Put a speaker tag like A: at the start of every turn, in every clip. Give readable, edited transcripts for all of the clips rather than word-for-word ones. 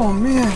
A: Oh man.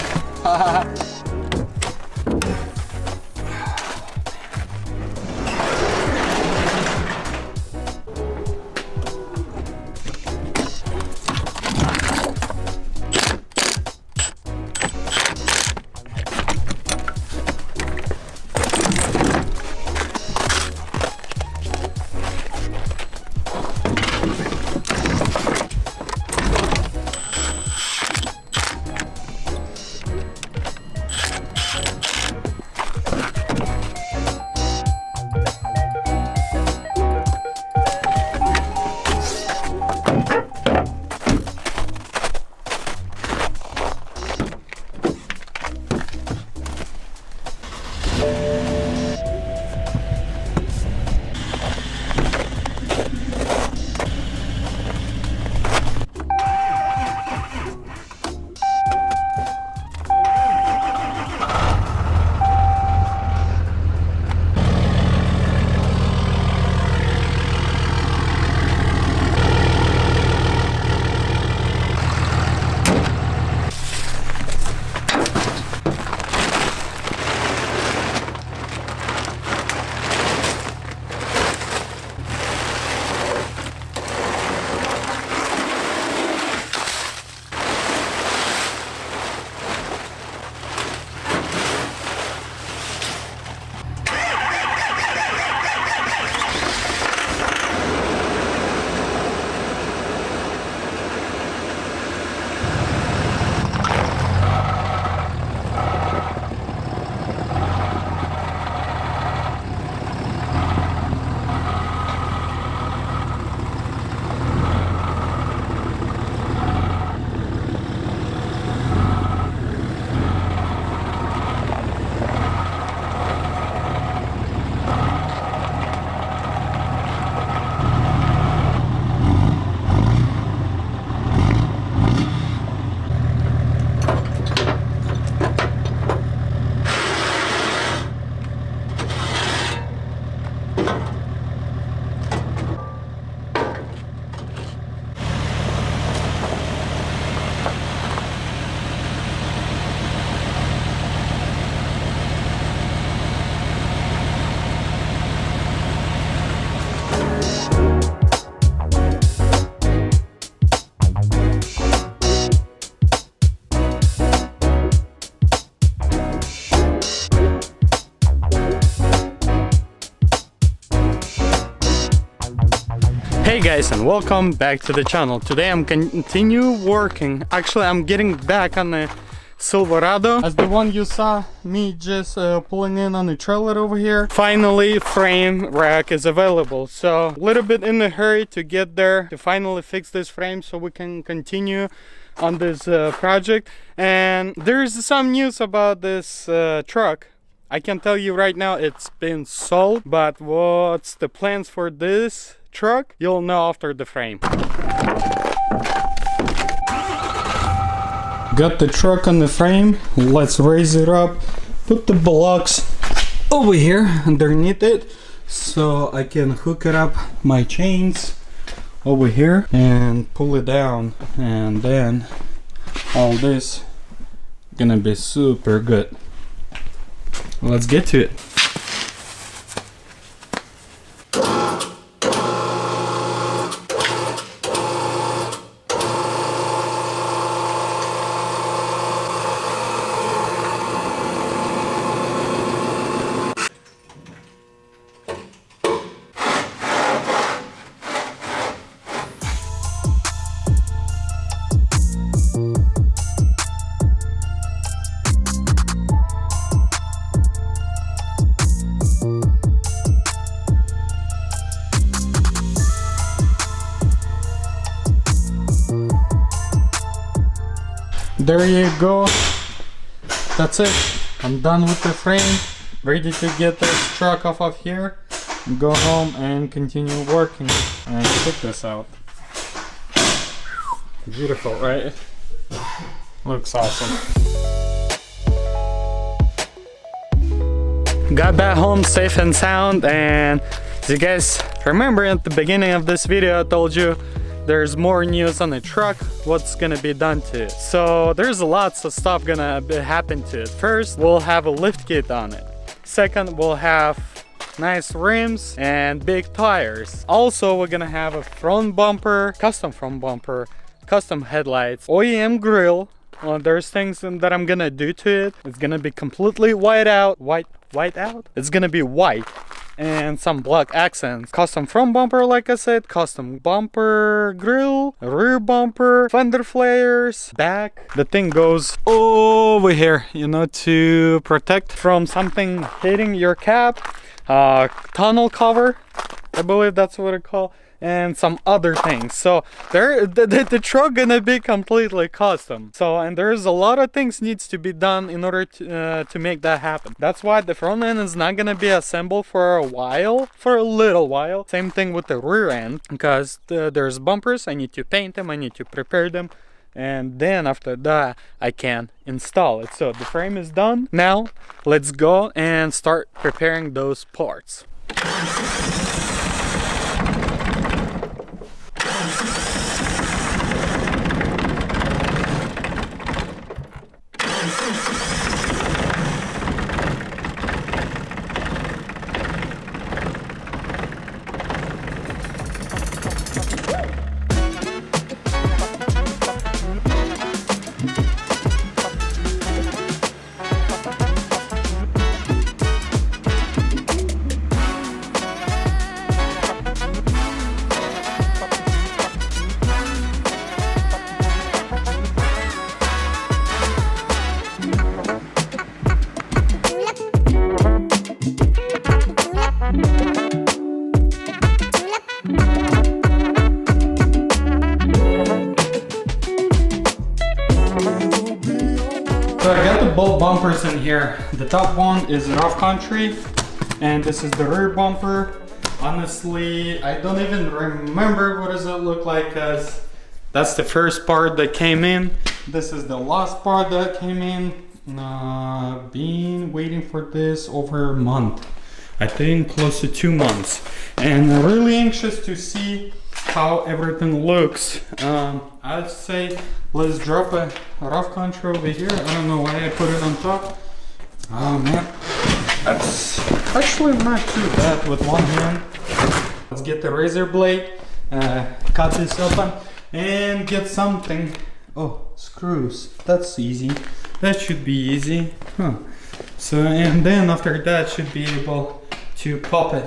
B: Hey guys, and welcome back to the channel. Today I'm continue working. Actually, I'm getting back on the Silverado, as the one you saw me just pulling in on the trailer over here. Finally, frame rack is available, so a little bit in a hurry to get there to finally fix this frame so we can continue on this project. And there's some news about this truck. I can tell you right now it's been sold, but what's the plans for this truck, you'll know after the frame. Got the truck on the frame. Let's raise it up, put the blocks over here underneath it so I can hook it up my chains over here and pull it down, and then all this gonna be super good. Let's get to it. There you go. That's it. I'm done with the frame. Ready to get this truck off of here, go home and continue working and check this out. Beautiful, right? Looks awesome. Got back home safe and sound, and as you guys remember at the beginning of this video, I told you there's more news on the truck, what's gonna be done to it. So there's lots of stuff gonna happen to it. First, we'll have a lift kit on it. Second, we'll have nice rims and big tires. Also, we're gonna have a front bumper, custom headlights, OEM grill. There's things that I'm gonna do to it. It's gonna be completely white out. It's gonna be white and some black accents. Custom front bumper, like I said, custom bumper grill, rear bumper, fender flares, back. The thing goes over here, you know, to protect from something hitting your cab. Tunnel cover, I believe that's what it's called, and some other things. So the truck gonna be completely custom. So, and there's a lot of things needs to be done in order to make that happen. That's why the front end is not gonna be assembled for a little while. Same thing with the rear end, because there's bumpers. I need to paint them, I need to prepare them, and then after that I can install it. So the frame is done. Now let's go and start preparing those parts. So I got the both bumpers in here. The top one is rough country, and this is the rear bumper. Honestly, I don't even remember what does it look like, because that's the first part that came in. This is the last part that came in. Been waiting for this over a month. I think close to 2 months. And I'm really anxious to see how everything looks. I'd say let's drop a rough country over here. I don't know why I put it on top. Oh man, that's actually not too bad with one hand. Let's get the razor blade, cut this open, and get something. Oh, screws. That's easy. That should be easy. So, and then after that should be able to pop it.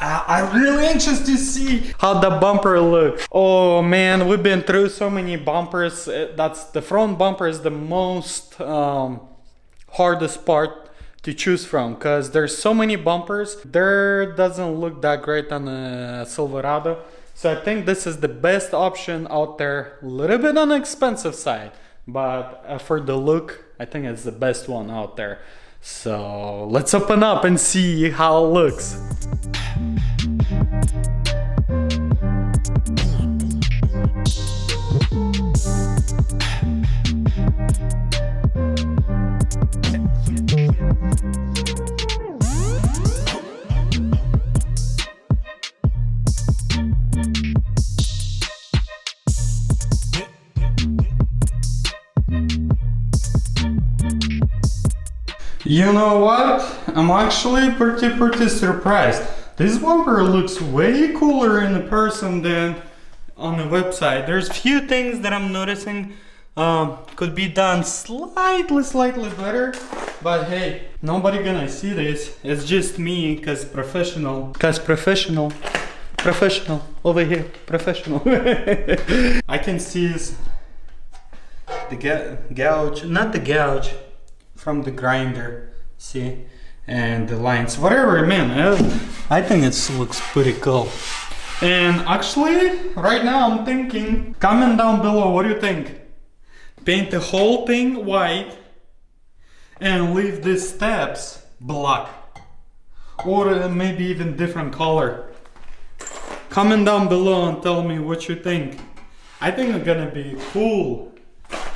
B: I'm really anxious to see how the bumper looks. Oh man, we've been through so many bumpers. That's the front bumper is the most hardest part to choose from, because there's so many bumpers. There doesn't look that great on a Silverado. So I think this is the best option out there. A little bit on the expensive side, but for the look, I think it's the best one out there. So let's open up and see how it looks. You know what? I'm actually pretty surprised. This bumper looks way cooler in person than on the website. There's few things that I'm noticing could be done slightly better, but hey, nobody gonna see this. It's just me, cause professional over here, professional. I can see this, the gouge, not the gouge, from the grinder, see, and the lines, whatever, man. I think it looks pretty cool. And actually, right now I'm thinking, comment down below, what do you think? Paint the whole thing white and leave these steps black, or maybe even different color. Comment down below and tell me what you think. I think it's gonna be cool.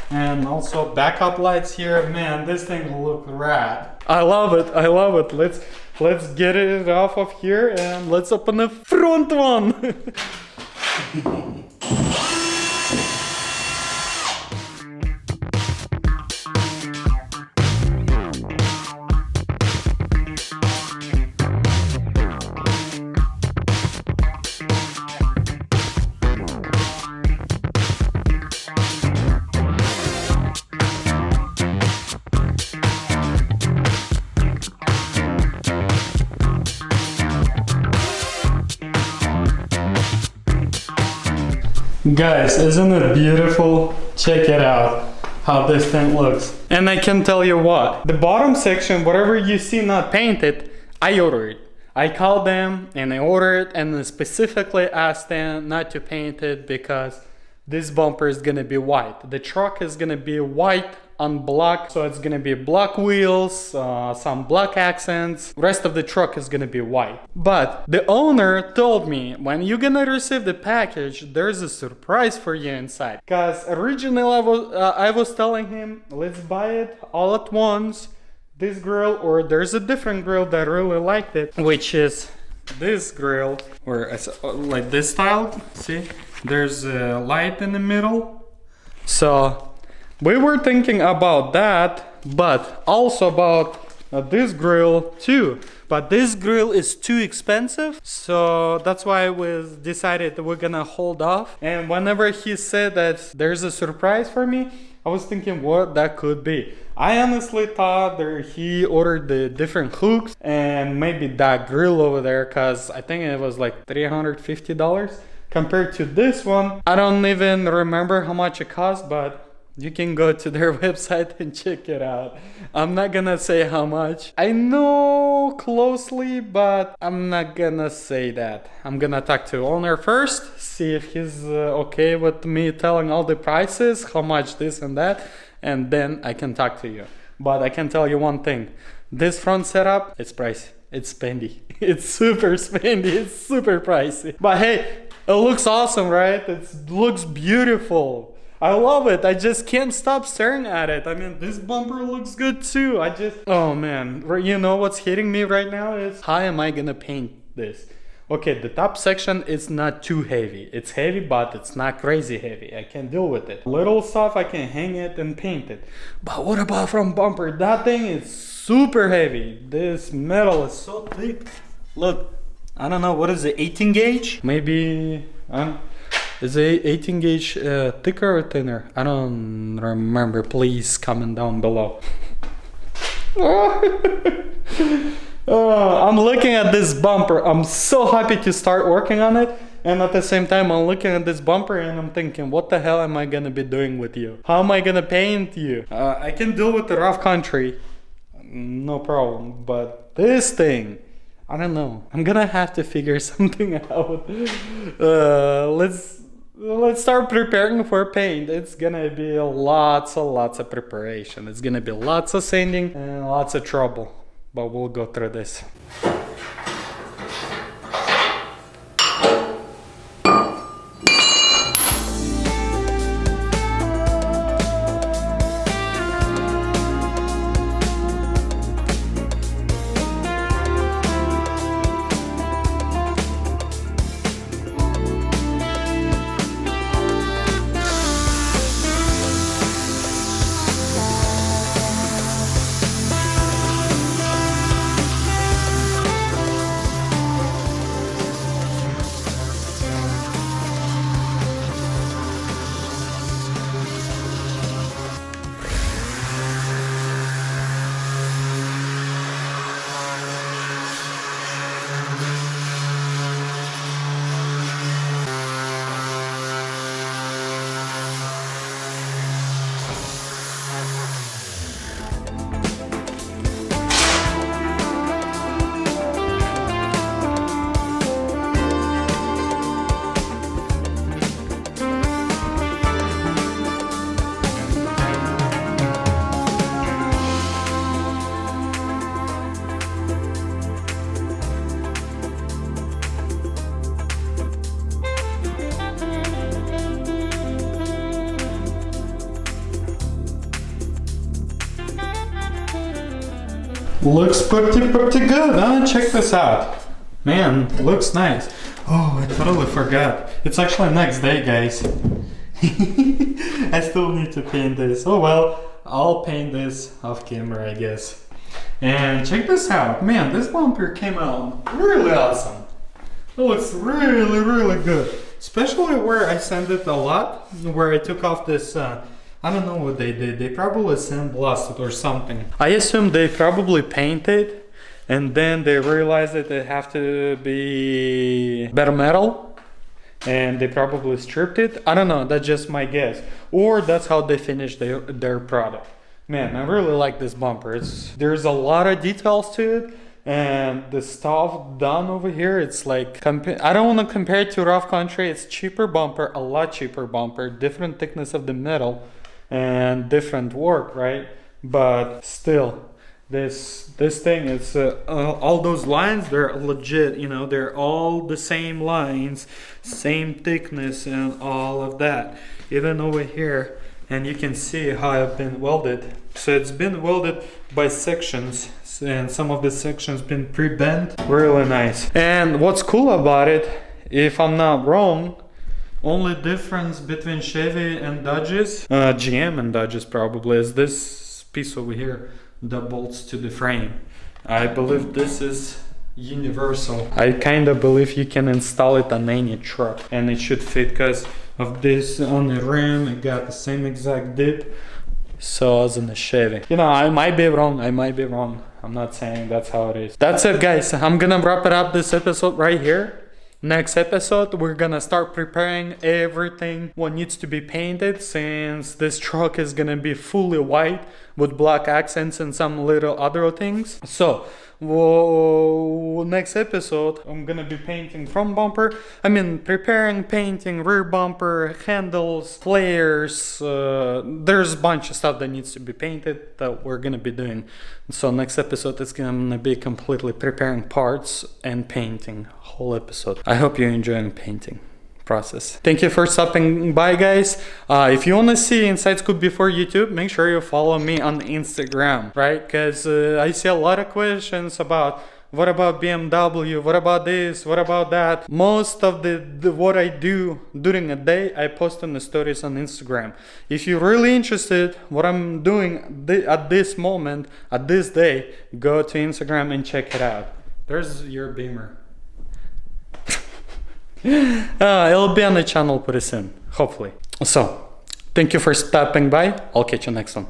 B: And also backup lights here, man, this thing will look rad. I love it, I love it. Let's get it off of here and let's open the front one. Guys, isn't it beautiful? Check it out, how this thing looks. And I can tell you what, the bottom section, whatever you see not painted, I ordered. I called them and I ordered and I specifically asked them not to paint it because this bumper is gonna be white. The truck is gonna be white on black, so it's gonna be black wheels, some black accents. Rest of the truck is gonna be white. But the owner told me when you're gonna receive the package, there's a surprise for you inside. Cause originally I was telling him, let's buy it all at once, this grill, or there's a different grill that I really liked it, which is this grill, or like this style. See, there's a light in the middle. So we were thinking about that, but also about this grill too. But this grill is too expensive, so that's why we decided that we're gonna hold off. And whenever he said that there's a surprise for me, I was thinking what that could be. I honestly thought that he ordered the different hooks and maybe that grill over there, cause I think it was like $350 compared to this one. I don't even remember how much it cost, but you can go to their website and check it out. I'm not gonna say how much. I know closely, but I'm not gonna say that. I'm gonna talk to owner first, see if he's okay with me telling all the prices, how much this and that, and then I can talk to you. But I can tell you one thing. This front setup, it's pricey. It's spendy. It's super spendy. It's super pricey. But hey, it looks awesome, right? It looks beautiful. I love it. I just can't stop staring at it. I mean, this bumper looks good too. Oh man, you know what's hitting me right now is how am I gonna paint this? Okay, the top section is not too heavy. It's heavy, but it's not crazy heavy. I can deal with it. Little stuff, I can hang it and paint it. But what about front bumper? That thing is super heavy. This metal is so thick. Look, I don't know, what is it, 18 gauge? Maybe, is it 18 gauge thicker or thinner? I don't remember. Please comment down below. I'm looking at this bumper. I'm so happy to start working on it. And at the same time, I'm looking at this bumper and I'm thinking, what the hell am I gonna be doing with you? How am I gonna paint you? I can deal with the rough country. No problem. But this thing, I don't know. I'm gonna have to figure something out. Let's start preparing for paint. It's gonna be lots of preparation. It's gonna be lots of sanding and lots of trouble. But we'll go through this. Looks pretty good, huh? Check this out. Man, looks nice. Oh, I totally forgot. It's actually next day, guys. I still need to paint this. Oh well, I'll paint this off camera, I guess. And check this out. Man, this bumper came out really awesome. It looks really good. Especially where I sanded a lot, where I took off this I don't know what they did. They probably sandblasted or something. I assume they probably painted and then they realized that they have to be better metal. and they probably stripped it. I don't know, that's just my guess. Or that's how they finished their product. Man, I really like this bumper. There's a lot of details to it, and the stuff done over here, it's like, I don't want to compare it to rough country. It's cheaper bumper, a lot cheaper bumper, different thickness of the metal and different work, right? But still, this thing, it's all those lines, they're legit, you know, they're all the same lines, same thickness and all of that. Even over here, and you can see how it's been welded. So it's been welded by sections, and some of the sections been pre-bent. Really nice. And what's cool about it, if I'm not wrong, only difference between Chevy and Dodges, GM and Dodges probably, is this piece over here that bolts to the frame. I believe this is universal. I kind of believe you can install it on any truck and it should fit, because of this on the rim, it got the same exact dip so as in the Chevy. You know, I might be wrong, I'm not saying that's how it is. That's it, guys. I'm gonna wrap it up this episode right here. Next episode, we're gonna start preparing everything what needs to be painted, since this truck is gonna be fully white with black accents and some little other things. So next episode, I'm gonna be painting front bumper. I mean, preparing, painting rear bumper, handles, flares. There's a bunch of stuff that needs to be painted that we're gonna be doing. So next episode is gonna be completely preparing parts and painting whole episode. I hope you're enjoying painting process. Thank you for stopping by, guys. If you want to see Inside Scoop before YouTube, make sure you follow me on Instagram, right? Because I see a lot of questions about what about BMW, what about this, what about that. Most of the what I do during a day, I post on the stories on Instagram. If you're really interested what I'm doing at this moment, at this day, go to Instagram and check it out. There's your Beamer. It'll be on the channel pretty soon, hopefully. So, thank you for stopping by. I'll catch you next one.